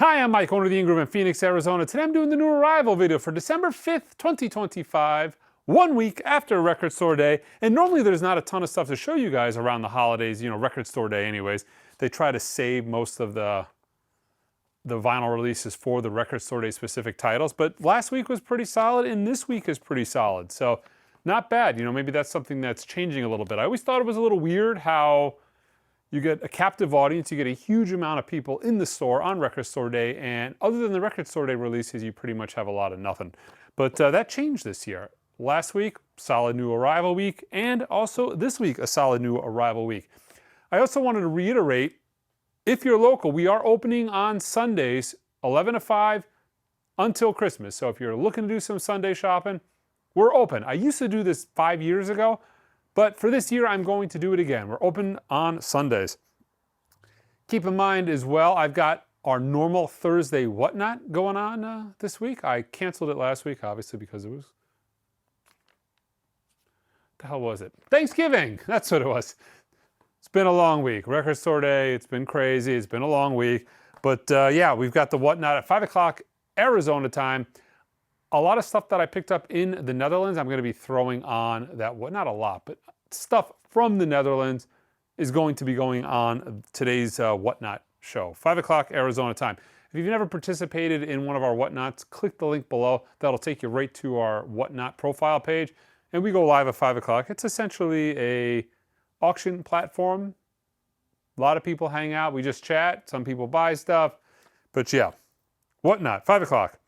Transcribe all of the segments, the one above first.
Hi, I'm Mike, owner of the In-Groove in Phoenix, Arizona. Today I'm doing the new arrival video for December 5th, 2025, 1 week after Record Store Day. And normally there's not a ton of stuff to show you guys around the holidays, Record Store Day anyways. They try to save most of the vinyl releases for the Record Store Day specific titles. But last week was pretty solid and this week is pretty solid. So not bad, maybe that's something that's changing a little bit. I always thought it was a little weird how you get a captive audience, you get a huge amount of people in the store on Record Store Day, and other than the Record Store Day releases, you pretty much have a lot of nothing. But that changed this year. Last week, solid new arrival week, and also this week, a solid new arrival week. I also wanted to reiterate, if you're local, we are opening on Sundays, 11 to 5 until Christmas. So if you're looking to do some Sunday shopping, we're open. I used to do this 5 years ago, but for this year, I'm going to do it again. We're open on Sundays. Keep in mind as well, I've got our normal Thursday whatnot going on this week. I canceled it last week, obviously, because it was... the hell was it? Thanksgiving! That's what it was. It's been a long week. Record Store Day, it's been crazy. It's been a long week. But yeah, we've got the whatnot at 5 o'clock Arizona time. A lot of stuff that I picked up in the Netherlands, I'm going to be throwing on that, not a lot, but stuff from the Netherlands is going to be going on today's Whatnot show, 5 o'clock Arizona time. If you've never participated in one of our Whatnots, click the link below. That'll take you right to our Whatnot profile page, and we go live at 5 o'clock. It's essentially a auction platform. A lot of people hang out. We just chat. Some people buy stuff. But yeah, Whatnot, 5 o'clock.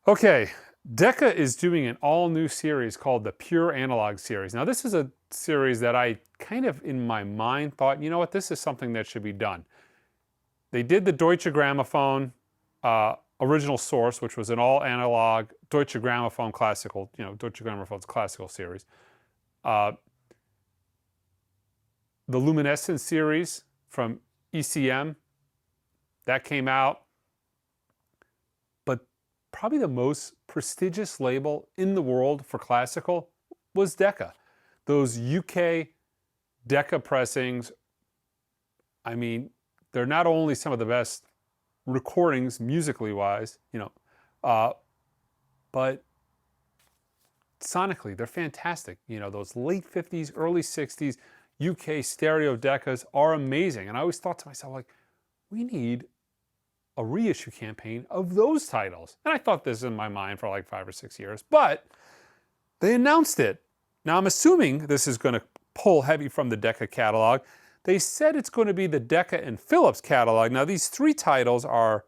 Okay, Decca is doing an all-new series called the Pure Analog series. Now, this is a series that I kind of, in my mind, thought, you know what, this is something that should be done. They did the Deutsche Grammophon original source, which was an all-analog Deutsche Grammophon classical, Deutsche Grammophon's classical series. The Luminescence series from ECM, that came out. Probably the most prestigious label in the world for classical was Decca. Those UK Decca pressings, I mean, they're not only some of the best recordings musically wise, but sonically, they're fantastic. Those late 50s, early 60s UK stereo Deccas are amazing. And I always thought to myself, like, we need a reissue campaign of those titles. And I thought this in my mind for like 5 or 6 years, but they announced it. Now I'm assuming this is going to pull heavy from the Decca catalog. They said it's going to be the Decca and Philips catalog. Now these 3 titles are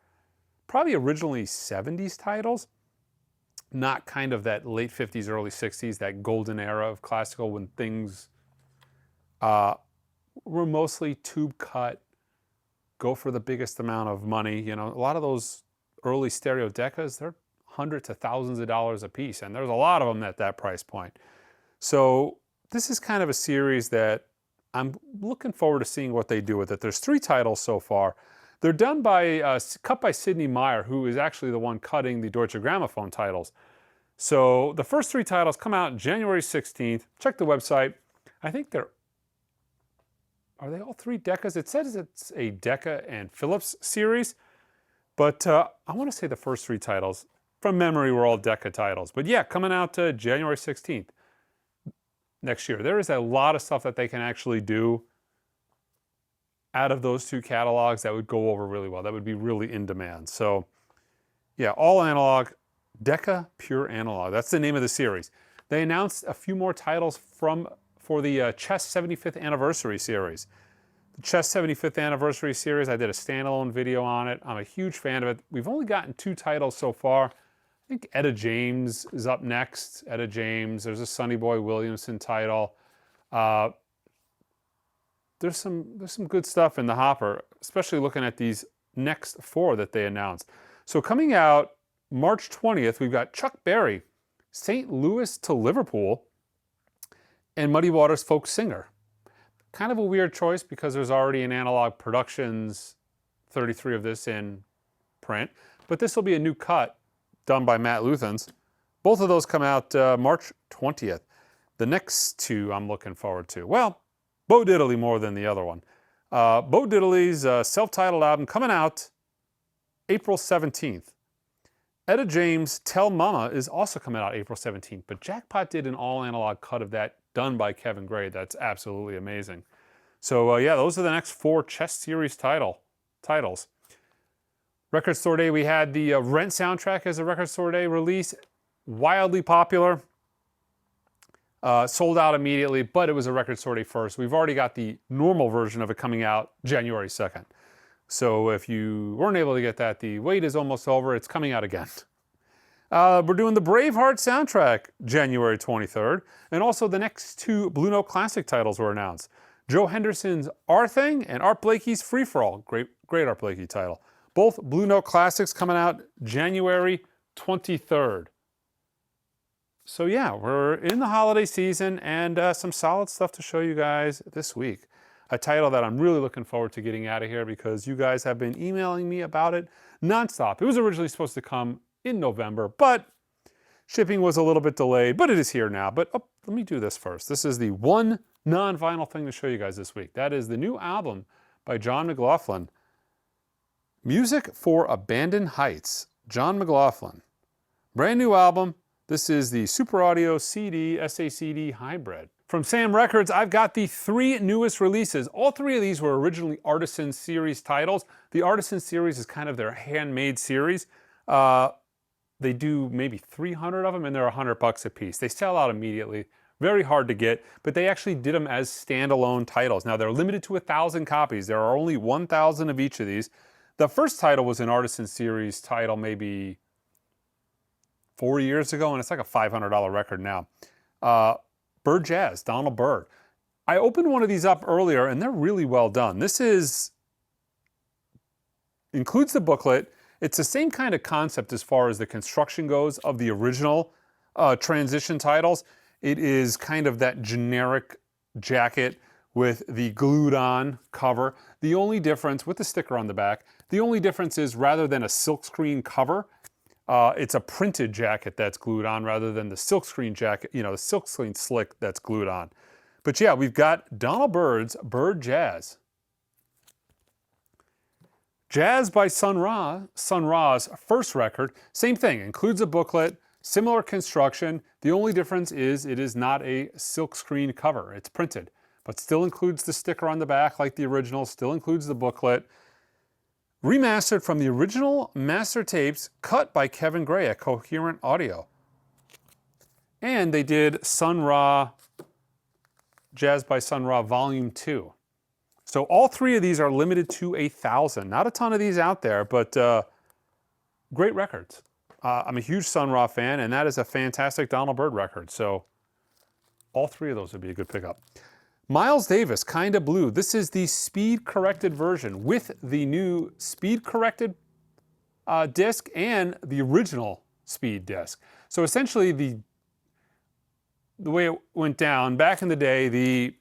probably originally 70s titles, not kind of that late 50s, early 60s, that golden era of classical when things were mostly tube cut, go for the biggest amount of money. A lot of those early stereo Deccas, they're hundreds to thousands of dollars a piece, and there's a lot of them at that price point. So this is kind of a series that I'm looking forward to seeing what they do with it. There's 3 titles so far. They're done by, cut by Sidney Meyer, who is actually the one cutting the Deutsche Grammophon titles. So the first 3 titles come out January 16th. Check the website. I think are they all 3 Deccas? It says it's a Decca and Philips series, but I want to say the first 3 titles, from memory, were all Decca titles. But yeah, coming out January 16th next year. There is a lot of stuff that they can actually do out of those 2 catalogs that would go over really well. That would be really in demand. So yeah, all analog, Decca Pure Analog. That's the name of the series. They announced a few more titles for the Chess 75th Anniversary series. The Chess 75th Anniversary series, I did a standalone video on it. I'm a huge fan of it. We've only gotten 2 titles so far. I think Etta James is up next. Etta James, there's a Sonny Boy Williamson title. There's some good stuff in the hopper, especially looking at these next 4 that they announced. So coming out March 20th, we've got Chuck Berry, St. Louis to Liverpool, and Muddy Waters Folk Singer. Kind of a weird choice because there's already an Analog Productions 33 of this in print, but this will be a new cut done by Matt Luthans. Both of those come out March 20th. The next 2 I'm looking forward to. Well, Bo Diddley more than the other one. Bo Diddley's self-titled album coming out April 17th. Etta James' Tell Mama is also coming out April 17th, but Jackpot did an all-analog cut of that done by Kevin Gray. That's absolutely amazing. So yeah, those are the next 4 Chess Series titles. Record Store Day, we had the Rent soundtrack as a Record Store Day release. Wildly popular. Sold out immediately, but it was a Record Store Day first. We've already got the normal version of it coming out January 2nd. So if you weren't able to get that, the wait is almost over. It's coming out again. We're doing the Braveheart soundtrack January 23rd. And also the next 2 Blue Note Classic titles were announced. Joe Henderson's Our Thing and Art Blakey's Free For All. Great Art Blakey title. Both Blue Note Classics coming out January 23rd. So yeah, we're in the holiday season and some solid stuff to show you guys this week. A title that I'm really looking forward to getting out of here because you guys have been emailing me about it nonstop. It was originally supposed to come in November, but shipping was a little bit delayed, but it is here now. But let me do this first. This is the one non-vinyl thing to show you guys this week. That is the new album by John McLaughlin. Music for Abandoned Heights. John McLaughlin. Brand new album. This is the Super Audio CD SACD Hybrid. From Sam Records, I've got the 3 newest releases. All 3 of these were originally Artisan series titles. The Artisan series is kind of their handmade series. They do maybe 300 of them and they're $100 a piece. They sell out immediately. Very hard to get, but they actually did them as standalone titles. Now they're limited to 1,000 copies. There are only 1,000 of each of these. The first title was an Artisan series title maybe 4 years ago, and it's like a $500 record now. Bird Jazz, Donald Byrd. I opened one of these up earlier, and they're really well done. This includes the booklet. It's the same kind of concept as far as the construction goes of the original transition titles. It is kind of that generic jacket with the glued-on cover. The only difference, with the sticker on the back, the only difference is rather than a silkscreen cover, it's a printed jacket that's glued on rather than the silkscreen jacket, the silkscreen slick that's glued on. But yeah, we've got Donald Byrd's Bird Jazz. Jazz by Sun Ra's first record, same thing, includes a booklet, similar construction. The only difference is it is not a silkscreen cover, it's printed, but still includes the sticker on the back like the original, still includes the booklet. Remastered from the original master tapes cut by Kevin Gray at Coherent Audio. And they did Sun Ra, Jazz by Sun Ra Volume 2. So all 3 of these are limited to 1,000. Not a ton of these out there, but great records. I'm a huge Sun Ra fan, and that is a fantastic Donald Byrd record. So all 3 of those would be a good pickup. Miles Davis, Kinda Blue. This is the speed-corrected version with the new speed-corrected disc and the original speed disc. So essentially, the way it went down, back in the day, the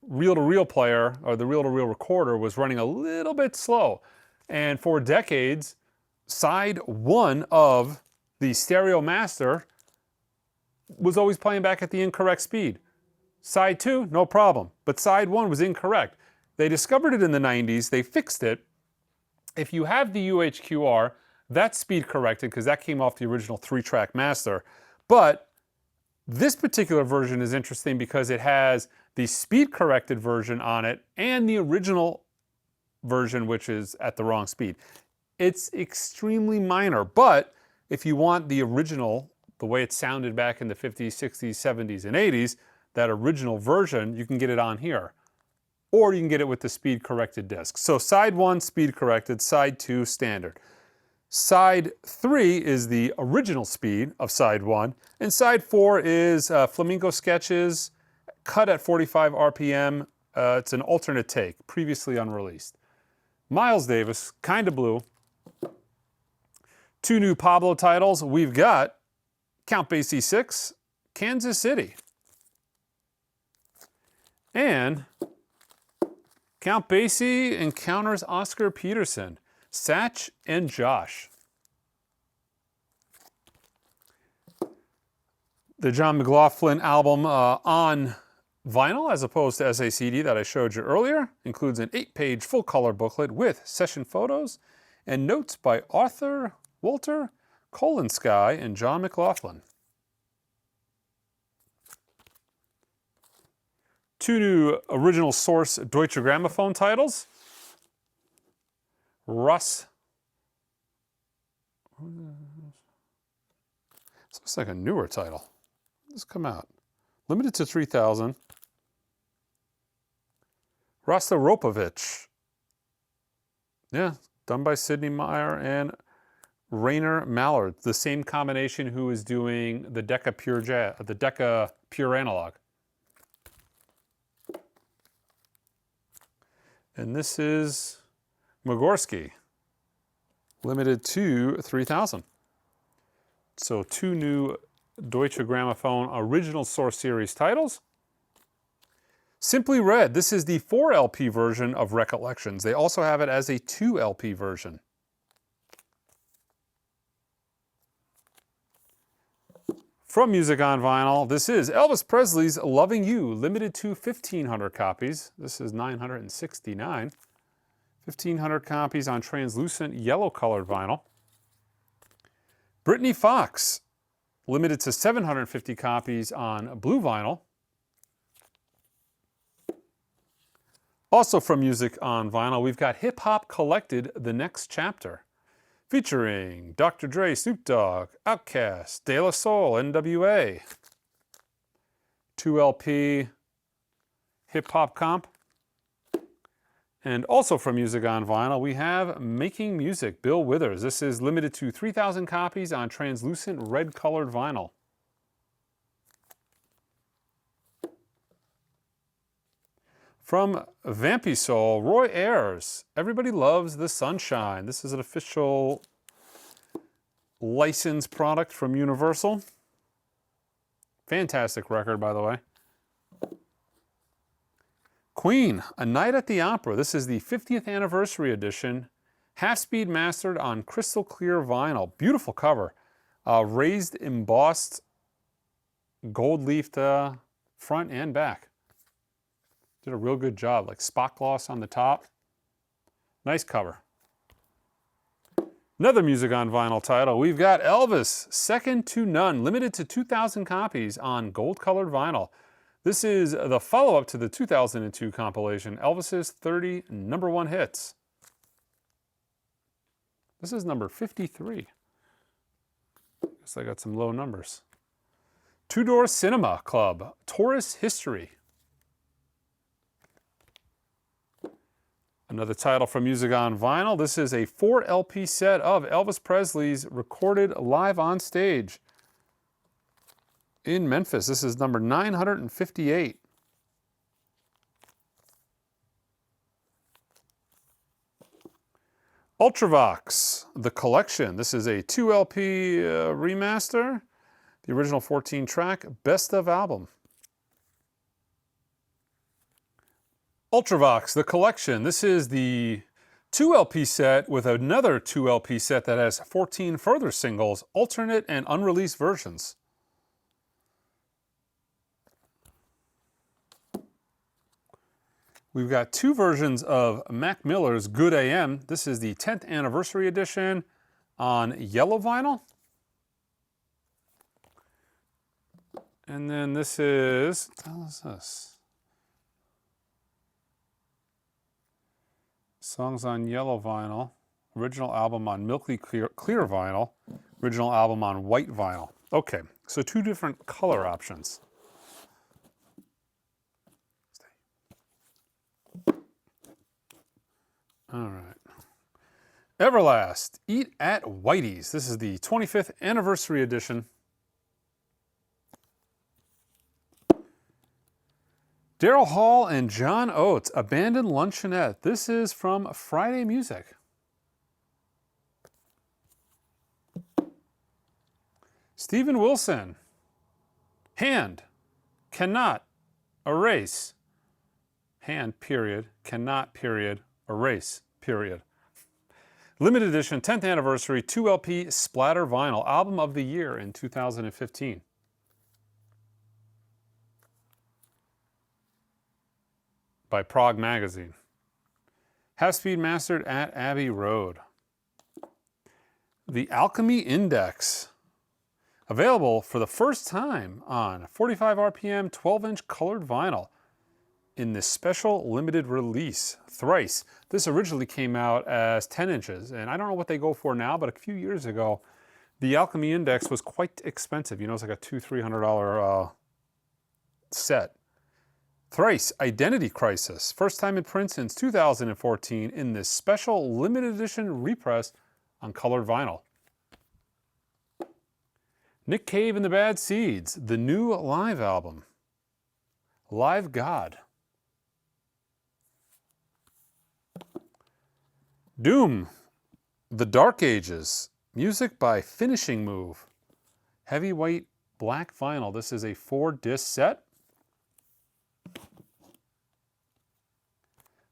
reel-to-reel player or the reel-to-reel recorder was running a little bit slow. And for decades, side 1 of the stereo master was always playing back at the incorrect speed. Side 2, no problem, but side 1 was incorrect. They discovered it in the 90s, they fixed it. If you have the UHQR, that's speed corrected because that came off the original 3-track master. But this particular version is interesting because it has the speed corrected version on it and the original version, which is at the wrong speed. It's extremely minor, but if you want the original, the way it sounded back in the 50s, 60s, 70s, and 80s, that original version, you can get it on here. Or you can get it with the speed corrected disc. So side 1, speed corrected, side 2, standard. Side 3 is the original speed of side 1, and side 4 is Flamenco Sketches, cut at 45 RPM. It's an alternate take, previously unreleased. Miles Davis, Kinda Blue. 2 new Pablo titles. We've got Count Basie 6, Kansas City. And Count Basie encounters Oscar Peterson, Satch and Josh. The John McLaughlin album on vinyl, as opposed to SACD that I showed you earlier, includes an 8-page full-color booklet with session photos and notes by Arthur Walter Kolensky and John McLaughlin. 2 new original source Deutsche Grammophon titles. Russ. This looks like a newer title. When did this come out? Limited to 3,000. Rostropovich. Yeah, done by Sidney Meyer and Rainer Mallard, the same combination who is doing the Decca Pure Analog. And this is Mogorsky, limited to 3,000. So 2 new Deutsche Grammophon original source series titles. Simply Red, this is the 4 LP version of Recollections. They also have it as a 2 LP version. From Music on Vinyl, this is Elvis Presley's Loving You, limited to 1,500 copies. This is 969. 1,500 copies on translucent yellow colored vinyl. Britney Fox, limited to 750 copies on blue vinyl. Also from Music on Vinyl, we've got Hip Hop Collected, The Next Chapter, featuring Dr. Dre, Snoop Dogg, Outkast, De La Soul, NWA. 2 LP hip hop comp. And also from Music on Vinyl, we have Making Music, Bill Withers. This is limited to 3,000 copies on translucent red colored vinyl. From Vampy Soul, Roy Ayers, Everybody Loves the Sunshine. This is an official licensed product from Universal. Fantastic record, by the way. Queen, A Night at the Opera. This is the 50th anniversary edition, half-speed mastered on crystal clear vinyl. Beautiful cover. Raised embossed gold leafed front and back. Did a real good job, like spot gloss on the top. Nice cover. Another Music on Vinyl title. We've got Elvis, Second to None, limited to 2,000 copies on gold colored vinyl. This is the follow-up to the 2002 compilation, Elvis's 30 #1 hits. This is number 53. Guess I got some low numbers. Two Door Cinema Club, Taurus History. Another title from Music on Vinyl. This is a 4 LP set of Elvis Presley's recorded live on stage in Memphis. This is number 958. Ultravox, The Collection. This is a 2 LP remaster. The original 14 track, Best of Album. Ultravox, The Collection. This is the 2 LP set with another 2 LP set that has 14 further singles, alternate and unreleased versions. We've got 2 versions of Mac Miller's Good AM. This is the 10th anniversary edition on yellow vinyl. And then this is, what the hell is this? Songs on yellow vinyl, original album on milky clear vinyl, original album on white vinyl. Okay, so 2 different color options. All right. Everlast, Eat at Whitey's. This is the 25th anniversary edition. Daryl Hall and John Oates, Abandoned Luncheonette. This is from Friday Music. Stephen Wilson, Hand, Cannot, Erase. Hand, period, cannot, period, erase, period. Limited edition, 10th anniversary, 2 LP splatter vinyl, album of the year in 2015. By Prog Magazine. Half-speed mastered at Abbey Road. The Alchemy Index. Available for the first time on 45 RPM 12-inch colored vinyl in this special limited release, Thrice. This originally came out as 10 inches, and I don't know what they go for now, but a few years ago, the Alchemy Index was quite expensive. You know, it's like a $200-300 set. Thrice, Identity Crisis. First time in print since 2014 in this special limited edition repress on colored vinyl. Nick Cave and the Bad Seeds, the new live album. Live God. Doom, The Dark Ages, music by Finishing Move. Heavyweight black vinyl. This is a 4-disc set.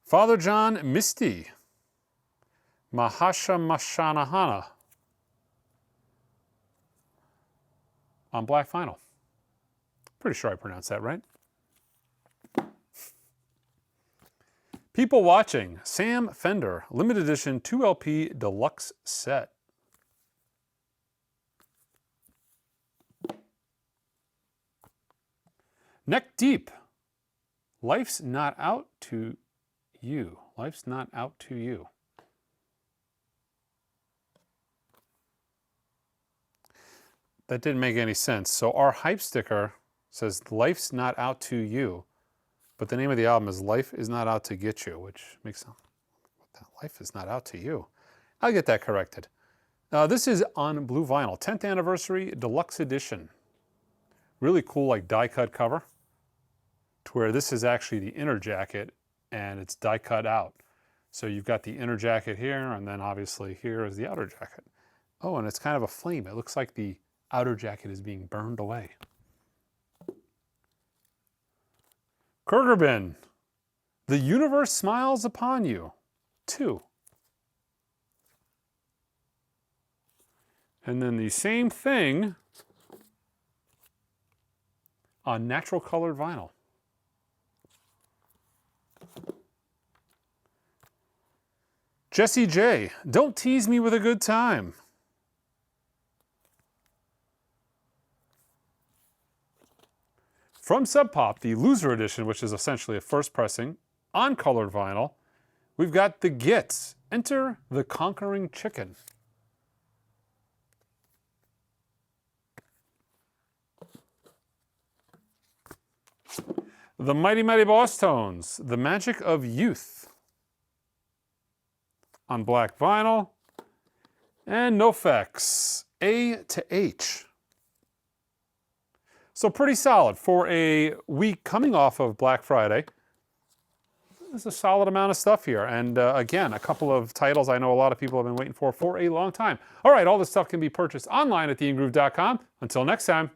Father John Misty, Mahashamashanahana on black vinyl. Pretty sure I pronounced that right. People Watching, Sam Fender, limited edition 2LP deluxe set. Neck Deep, Life's Not Out to You. Life's Not Out to You. That didn't make any sense. So our hype sticker says Life's Not Out to You, but the name of the album is Life Is Not Out to Get You, which makes sense. Life is not out to you. I'll get that corrected. This is on blue vinyl, 10th anniversary deluxe edition. Really cool, like die cut cover, to where this is actually the inner jacket and it's die cut out. So you've got the inner jacket here, and then obviously here is the outer jacket. Oh, and it's kind of a flame. It looks like the outer jacket is being burned away. Kurgerbin, The Universe Smiles Upon You, 2. And then the same thing on natural colored vinyl. Jesse J, Don't Tease Me With a Good Time. From Sub Pop, the Loser Edition, which is essentially a first pressing on colored vinyl, we've got The Gits, Enter the Conquering Chicken. The Mighty Mighty Boss Tones, The Magic of Youth on black vinyl. And NoFX, A to H. So pretty solid for a week coming off of Black Friday. There's a solid amount of stuff here. And again, a couple of titles I know a lot of people have been waiting for a long time. All right, all this stuff can be purchased online at theingroove.com. Until next time.